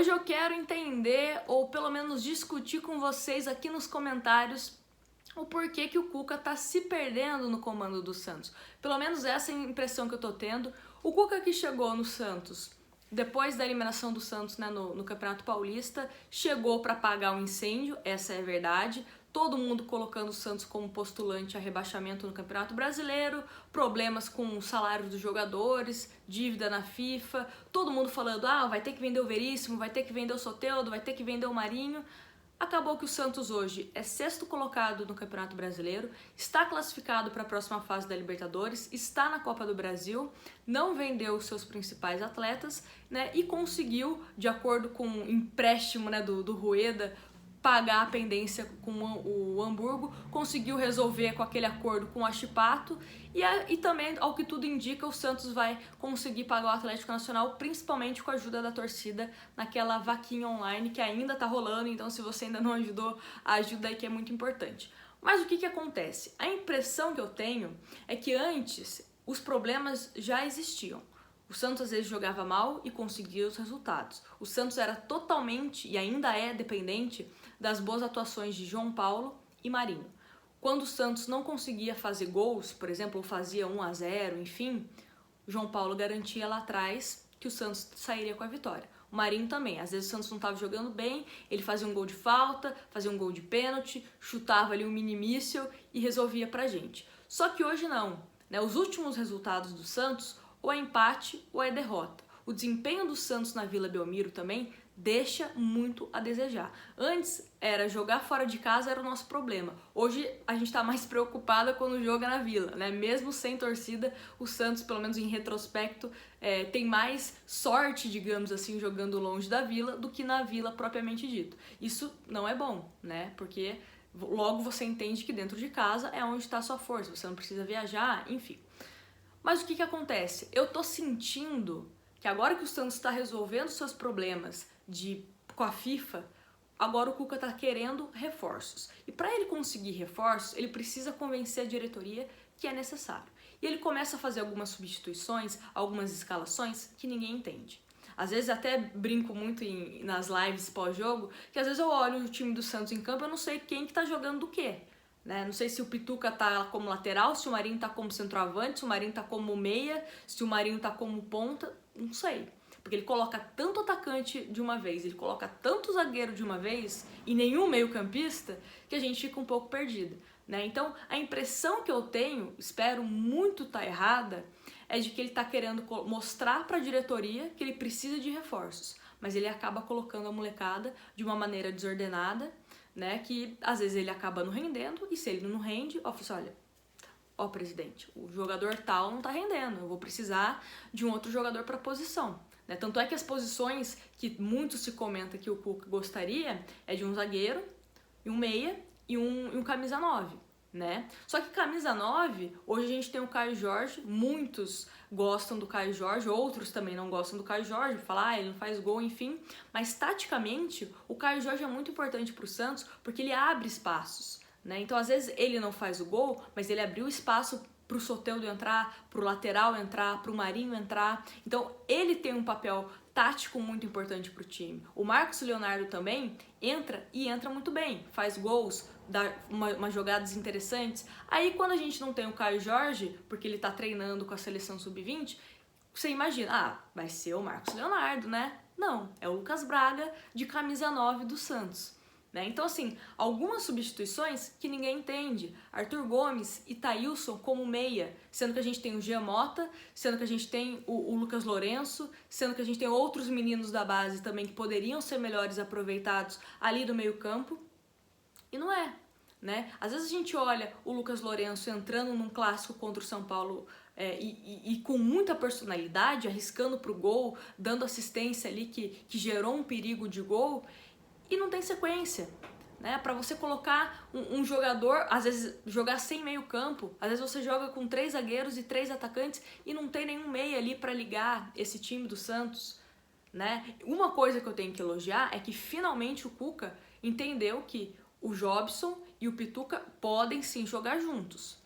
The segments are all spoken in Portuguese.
Hoje eu quero entender, ou pelo menos discutir com vocês aqui nos comentários, o porquê que o Cuca tá se perdendo no comando do Santos. Pelo menos essa é a impressão que eu tô tendo. O Cuca que chegou no Santos, depois da eliminação do Santos, né, no Campeonato Paulista, chegou para apagar um incêndio, essa é a verdade. Todo mundo colocando o Santos como postulante a rebaixamento no Campeonato Brasileiro, problemas com o salário dos jogadores, dívida na FIFA, todo mundo falando, vai ter que vender o Veríssimo, vai ter que vender o Soteldo, vai ter que vender o Marinho. Acabou que o Santos hoje é sexto colocado no Campeonato Brasileiro, está classificado para a próxima fase da Libertadores, está na Copa do Brasil, não vendeu os seus principais atletas, né, e conseguiu, de acordo com o empréstimo, né, do Rueda, pagar a pendência com o Hamburgo, conseguiu resolver com aquele acordo com o Achipato e também, ao que tudo indica, o Santos vai conseguir pagar o Atlético Nacional, principalmente com a ajuda da torcida naquela vaquinha online que ainda tá rolando, então se você ainda não ajudou, ajuda aí que é muito importante. Mas o que acontece? A impressão que eu tenho é que antes os problemas já existiam. O Santos às vezes jogava mal e conseguia os resultados. O Santos era totalmente e ainda é dependente das boas atuações de João Paulo e Marinho. Quando o Santos não conseguia fazer gols, por exemplo, ou fazia 1-0, enfim, o João Paulo garantia lá atrás que o Santos sairia com a vitória. O Marinho também, às vezes o Santos não estava jogando bem, ele fazia um gol de falta, fazia um gol de pênalti, chutava ali um mini míssil e resolvia pra gente. Só que hoje não, né? Os últimos resultados do Santos ou é empate ou é derrota. O desempenho do Santos na Vila Belmiro também deixa muito a desejar. Antes era jogar fora de casa era o nosso problema. Hoje a gente está mais preocupada quando joga na Vila, né? Mesmo sem torcida, o Santos, pelo menos em retrospecto, tem mais sorte, digamos assim, jogando longe da Vila do que na Vila propriamente dito. Isso não é bom, né? Porque logo você entende que dentro de casa é onde está a sua força. Você não precisa viajar, enfim. Mas o que acontece? Eu tô sentindo que agora que o Santos está resolvendo seus problemas com a FIFA, agora o Cuca tá querendo reforços. E para ele conseguir reforços, ele precisa convencer a diretoria que é necessário. E ele começa a fazer algumas substituições, algumas escalações que ninguém entende. Às vezes até brinco muito nas lives pós-jogo, que às vezes eu olho o time do Santos em campo e eu não sei quem que tá jogando do quê. Né? Não sei se o Pituca tá como lateral, se o Marinho tá como centroavante, se o Marinho tá como meia, se o Marinho tá como ponta, não sei. Porque ele coloca tanto atacante de uma vez, ele coloca tanto zagueiro de uma vez e nenhum meio-campista que a gente fica um pouco perdida. Né? Então a impressão que eu tenho, espero muito estar errada, é de que ele tá querendo mostrar para a diretoria que ele precisa de reforços, mas ele acaba colocando a molecada de uma maneira desordenada, né, que às vezes ele acaba não rendendo, e se ele não rende, olha, presidente, o jogador tal não tá rendendo, eu vou precisar de um outro jogador para posição. Né? Tanto é que as posições que muito se comenta que o Cuca gostaria é de um zagueiro, e um meia e um camisa 9. Né? Só que camisa 9, hoje a gente tem o Caio Jorge, muitos gostam do Caio Jorge, outros também não gostam do Caio Jorge, falam, ele não faz gol, enfim, mas taticamente o Caio Jorge é muito importante para o Santos porque ele abre espaços, né? Então às vezes ele não faz o gol, mas ele abriu espaço para o Soteldo entrar, para o lateral entrar, para o Marinho entrar, então ele tem um papel tático muito importante para o time. O Marcos Leonardo também entra e entra muito bem, faz gols, dá umas jogadas interessantes. Aí quando a gente não tem o Caio Jorge, porque ele tá treinando com a seleção sub-20, você imagina, vai ser o Marcos Leonardo, né? Não, é o Lucas Braga de camisa 9 do Santos. Né? Então, assim, algumas substituições que ninguém entende. Arthur Gomes e Thailson como meia, sendo que a gente tem o Jean Mota, sendo que a gente tem o Lucas Lourenço, sendo que a gente tem outros meninos da base também que poderiam ser melhores aproveitados ali do meio campo. E não é, né? Às vezes a gente olha o Lucas Lourenço entrando num clássico contra o São Paulo e com muita personalidade, arriscando pro gol, dando assistência ali que gerou um perigo de gol, e não tem sequência, né? Para você colocar um jogador, às vezes jogar sem meio campo, às vezes você joga com 3 zagueiros e 3 atacantes e não tem nenhum meia ali para ligar esse time do Santos, né? Uma coisa que eu tenho que elogiar é que finalmente o Cuca entendeu que o Jobson e o Pituca podem sim jogar juntos,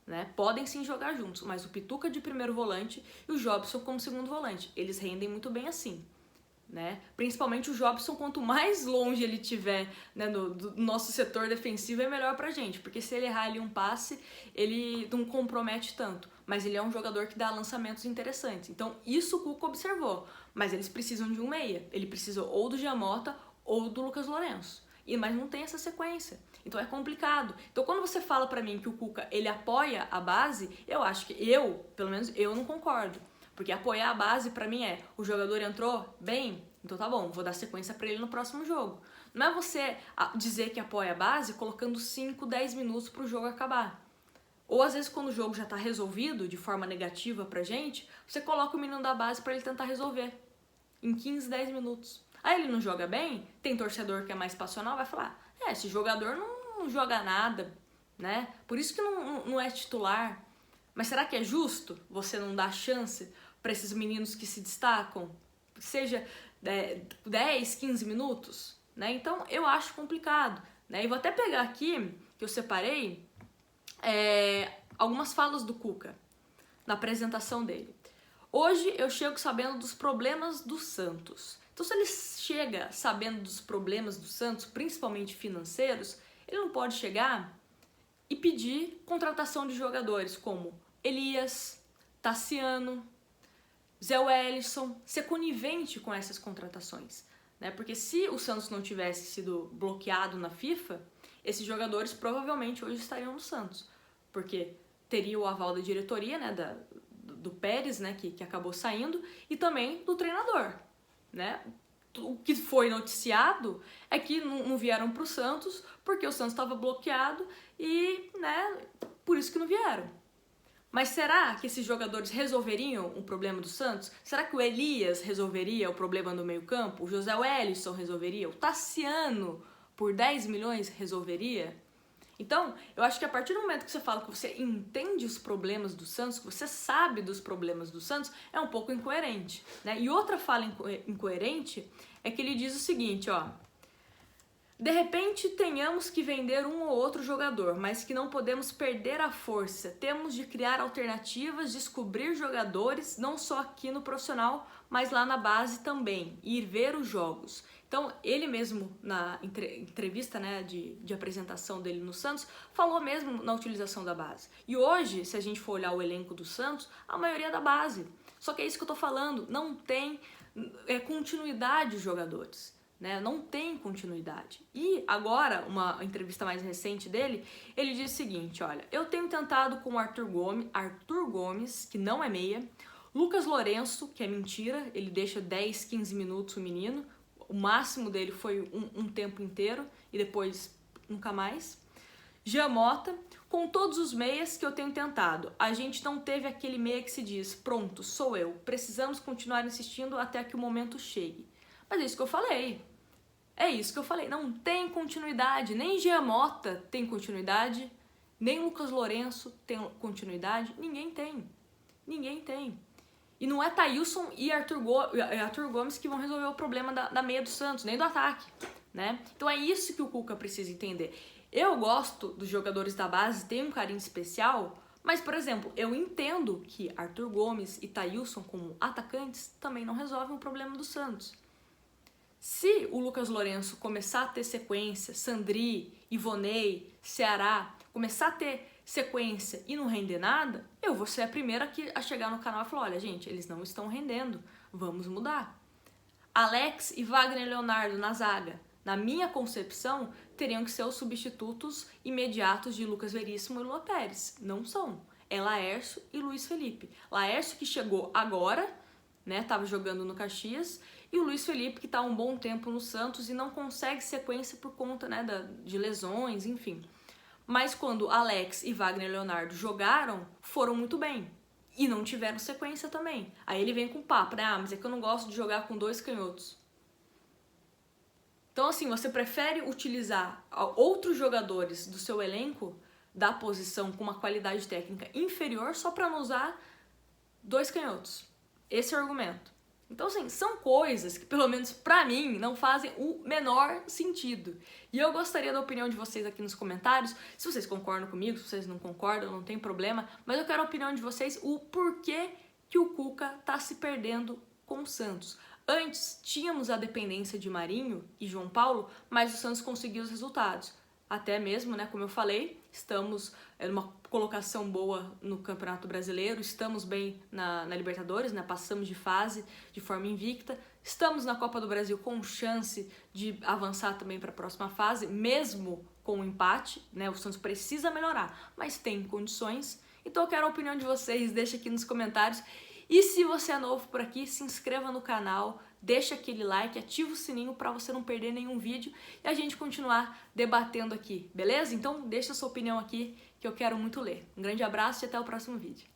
né? Podem sim jogar juntos, mas o Pituca de primeiro volante e o Jobson como segundo volante, eles rendem muito bem assim. né? Principalmente o Jobson, quanto mais longe ele tiver, né, do nosso setor defensivo, é melhor pra gente, porque se ele errar ali um passe, ele não compromete tanto, mas ele é um jogador que dá lançamentos interessantes. Então isso o Cuca observou, mas eles precisam de um meia, ele precisa ou do Giamota ou do Lucas Lourenço, mas não tem essa sequência, então é complicado. Então quando você fala pra mim que o Cuca ele apoia a base, eu acho que pelo menos eu não concordo. Porque apoiar a base pra mim é, o jogador entrou bem, então tá bom, vou dar sequência pra ele no próximo jogo. Não é você dizer que apoia a base colocando 5, 10 minutos pro jogo acabar. Ou às vezes quando o jogo já tá resolvido de forma negativa pra gente, você coloca o menino da base pra ele tentar resolver em 15, 10 minutos. Aí ele não joga bem, tem torcedor que é mais passional, vai falar, esse jogador não joga nada, né? Por isso que não é titular. Mas será que é justo você não dar chance para esses meninos que se destacam? Seja 10, 15 minutos? Né? Então eu acho complicado. Né? E vou até pegar aqui, que eu separei, algumas falas do Cuca na apresentação dele. Hoje eu chego sabendo dos problemas do Santos. Então se ele chega sabendo dos problemas do Santos, principalmente financeiros, ele não pode chegar e pedir contratação de jogadores como Elias, Tassiano, Zé Wellison, ser conivente com essas contratações, né? Porque se o Santos não tivesse sido bloqueado na FIFA, esses jogadores provavelmente hoje estariam no Santos, porque teria o aval da diretoria, né, do Pérez, né, que acabou saindo, e também do treinador, né? O que foi noticiado é que não vieram para o Santos porque o Santos estava bloqueado e, né, por isso que não vieram. Mas será que esses jogadores resolveriam o problema do Santos? Será que o Elias resolveria o problema no meio-campo? O José Wellison resolveria? O Tassiano, por 10 milhões, resolveria? Então, eu acho que a partir do momento que você fala que você entende os problemas do Santos, que você sabe dos problemas do Santos, é um pouco incoerente, né? E outra fala incoerente é que ele diz o seguinte, ó: de repente tenhamos que vender um ou outro jogador, mas que não podemos perder a força. Temos de criar alternativas, descobrir jogadores, não só aqui no profissional, mas lá na base também, e ir ver os jogos. Então, ele mesmo, na entrevista, né, de apresentação dele no Santos, falou mesmo na utilização da base. E hoje, se a gente for olhar o elenco do Santos, a maioria é da base. Só que é isso que eu tô falando, não tem continuidade os jogadores. Né? Não tem continuidade. E agora, uma entrevista mais recente dele, ele diz o seguinte, olha, eu tenho tentado com o Arthur Gomes, que não é meia, Lucas Lourenço, que é mentira, ele deixa 10, 15 minutos o menino, o máximo dele foi um tempo inteiro e depois nunca mais. Giamota, com todos os meias que eu tenho tentado, a gente não teve aquele meia que se diz, pronto, sou eu, precisamos continuar insistindo até que o momento chegue. Mas é isso que eu falei. É isso que eu falei. Não tem continuidade. Nem Giamota tem continuidade. Nem Lucas Lourenço tem continuidade. Ninguém tem. Ninguém tem. E não é Thailson e Arthur Gomes que vão resolver o problema da meia do Santos, nem do ataque, né? Então é isso que o Cuca precisa entender. Eu gosto dos jogadores da base, tenho um carinho especial, mas, por exemplo, eu entendo que Arthur Gomes e Thailson como atacantes também não resolvem o problema do Santos. Se o Lucas Lourenço começar a ter sequência, Sandri, Ivonei, Ceará, começar a ter sequência e não render nada, eu vou ser a primeira a chegar no canal e falar, olha gente, eles não estão rendendo, vamos mudar. Alex e Wagner Leonardo na zaga, na minha concepção, teriam que ser os substitutos imediatos de Lucas Veríssimo e Lua Pérez. Não são. É Laércio e Luiz Felipe. Laércio que chegou agora, né, tava jogando no Caxias, e o Luiz Felipe que tá há um bom tempo no Santos e não consegue sequência por conta, né, de lesões, enfim. Mas quando Alex e Wagner Leonardo jogaram, foram muito bem. E não tiveram sequência também. Aí ele vem com papo, né, mas é que eu não gosto de jogar com 2 canhotos. Então assim, você prefere utilizar outros jogadores do seu elenco da posição com uma qualidade técnica inferior só para não usar 2 canhotos. Esse é o argumento. Então, assim, são coisas que, pelo menos pra mim, não fazem o menor sentido. E eu gostaria da opinião de vocês aqui nos comentários, se vocês concordam comigo, se vocês não concordam, não tem problema, mas eu quero a opinião de vocês, o porquê que o Cuca tá se perdendo com o Santos. Antes tínhamos a dependência de Marinho e João Paulo, mas o Santos conseguiu os resultados. Até mesmo, né, como eu falei, estamos numa colocação boa no Campeonato Brasileiro, estamos bem na Libertadores, né, passamos de fase de forma invicta, estamos na Copa do Brasil com chance de avançar também para a próxima fase, mesmo com o empate, né, o Santos precisa melhorar, mas tem condições. Então eu quero a opinião de vocês, deixa aqui nos comentários. E se você é novo por aqui, se inscreva no canal, deixa aquele like, ativa o sininho para você não perder nenhum vídeo e a gente continuar debatendo aqui, beleza? Então deixa a sua opinião aqui que eu quero muito ler. Um grande abraço e até o próximo vídeo.